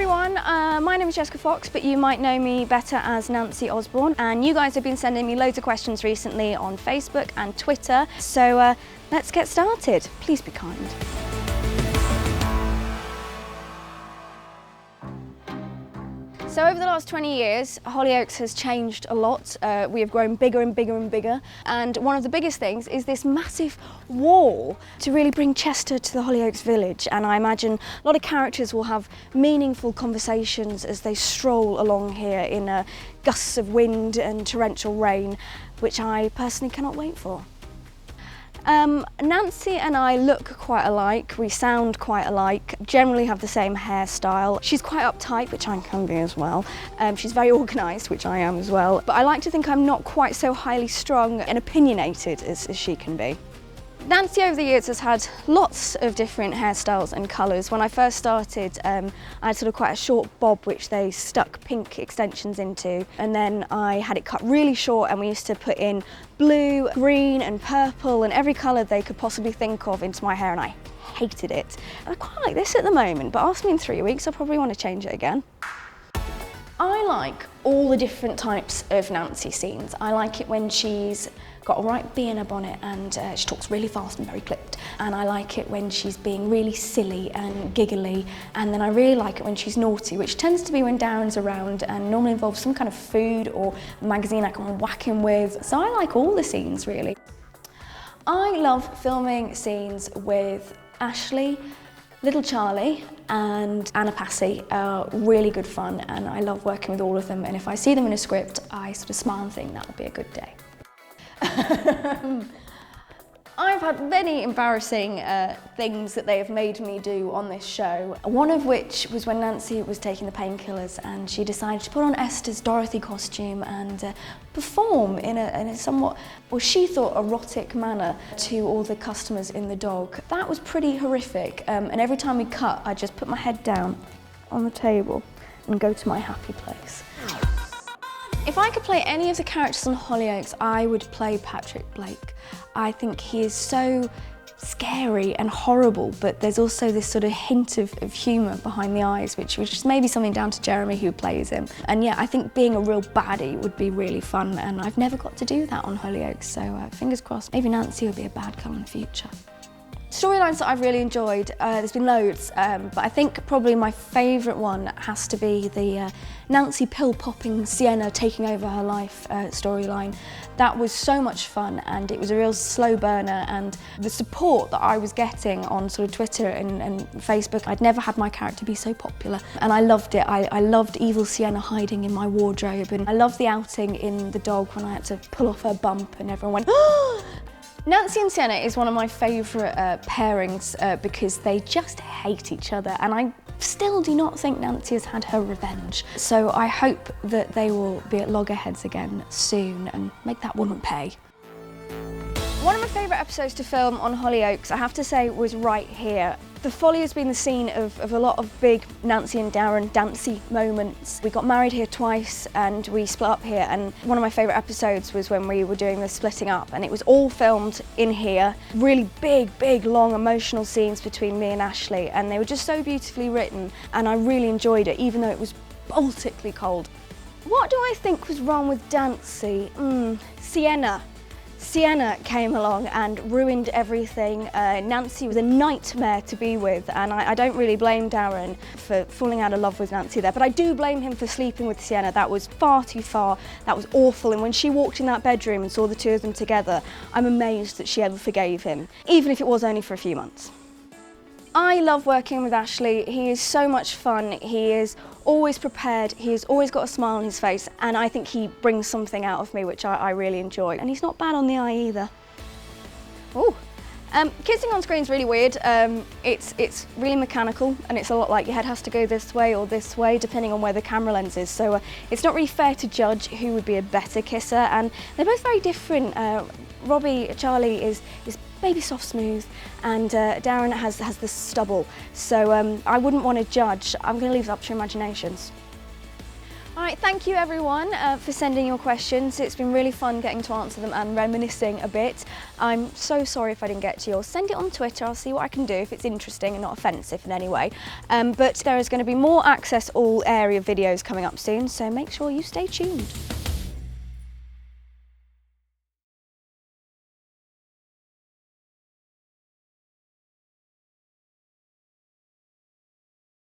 everyone, my name is Jessica Fox, but you might know me better as Nancy Osborne, and you guys have been sending me loads of questions recently on Facebook and Twitter, so let's get started. Please be kind. So over the last 20 years, Hollyoaks has changed a lot. We have grown bigger and bigger and bigger. And one of the biggest things is this massive wall to really bring Chester to the Hollyoaks village. And I imagine a lot of characters will have meaningful conversations as they stroll along here in gusts of wind and torrential rain, which I personally cannot wait for. Nancy and I look quite alike, we sound quite alike, generally have the same hairstyle. She's quite uptight, which I can be as well. She's very organised, which I am as well. But I like to think I'm not quite so highly strung and opinionated as she can be. Nancy over the years has had lots of different hairstyles and colours. When I first started, I had sort of quite a short bob which they stuck pink extensions into, and then I had it cut really short and we used to put in blue, green and purple and every colour they could possibly think of into my hair, and I hated it. And I quite like this at the moment, but ask me in 3 weeks, I'll probably want to change it again. I like all the different types of Nancy scenes. I like it when she's got a right bee in her bonnet and she talks really fast and very clipped. And I like it when she's being really silly and giggly. And then I really like it when she's naughty, which tends to be when Darren's around and normally involves some kind of food or magazine I can whack him with. So I like all the scenes, really. I love filming scenes with Ashley, Little Charlie and Anna Passy are really good fun, and I love working with all of them, and if I see them in a script I sort of smile and think that will be a good day. I've had many embarrassing things that they have made me do on this show. One of which was when Nancy was taking the painkillers and she decided to put on Esther's Dorothy costume and perform in a somewhat, well, she thought, erotic manner to all the customers in the dog. That was pretty horrific, and every time we cut I just put my head down on the table and go to my happy place. If I could play any of the characters on Hollyoaks, I would play Patrick Blake. I think he is so scary and horrible, but there's also this sort of hint of humour behind the eyes, which is maybe something down to Jeremy who plays him. And yeah, I think being a real baddie would be really fun, and I've never got to do that on Hollyoaks, so fingers crossed, maybe Nancy will be a bad girl in the future. Storylines that I've really enjoyed, there's been loads, but I think probably my favourite one has to be the Nancy pill-popping Sienna taking over her life storyline. That was so much fun, and it was a real slow burner, and the support that I was getting on sort of Twitter and Facebook, I'd never had my character be so popular, and I loved it. I loved evil Sienna hiding in my wardrobe, and I loved the outing in the dog when I had to pull off her bump and everyone went, "Oh!" Nancy and Sienna is one of my favourite pairings because they just hate each other, and I still do not think Nancy has had her revenge. So I hope that they will be at loggerheads again soon and make that woman pay. One of my favourite episodes to film on Hollyoaks, I have to say, was right here. The Folly has been the scene of a lot of big Nancy and Darren dancey moments. We got married here twice and we split up here, and one of my favourite episodes was when we were doing the splitting up, and it was all filmed in here. Really big, long emotional scenes between me and Ashley, and they were just so beautifully written, and I really enjoyed it, even though it was Baltically cold. What do I think was wrong with Nancy? Sienna came along and ruined everything. Nancy was a nightmare to be with, and I don't really blame Darren for falling out of love with Nancy there, but I do blame him for sleeping with Sienna. That was far too far, that was awful, and when she walked in that bedroom and saw the two of them together, I'm amazed that she ever forgave him, even if it was only for a few months. I love working with Ashley. He is so much fun. He is always prepared. He has always got a smile on his face, and I think he brings something out of me which I really enjoy. And he's not bad on the eye either. Ooh. Kissing on screen is really weird. It's really mechanical, and it's a lot like your head has to go this way or this way depending on where the camera lens is. So it's not really fair to judge who would be a better kisser, and they're both very different. Charlie is baby soft smooth, and Darren has the stubble. So I wouldn't want to judge. I'm going to leave it up to your imaginations. All right, thank you everyone for sending your questions. It's been really fun getting to answer them and reminiscing a bit. I'm so sorry if I didn't get to yours. Send it on Twitter, I'll see what I can do if it's interesting and not offensive in any way. But there is going to be more Access All area videos coming up soon, so make sure you stay tuned.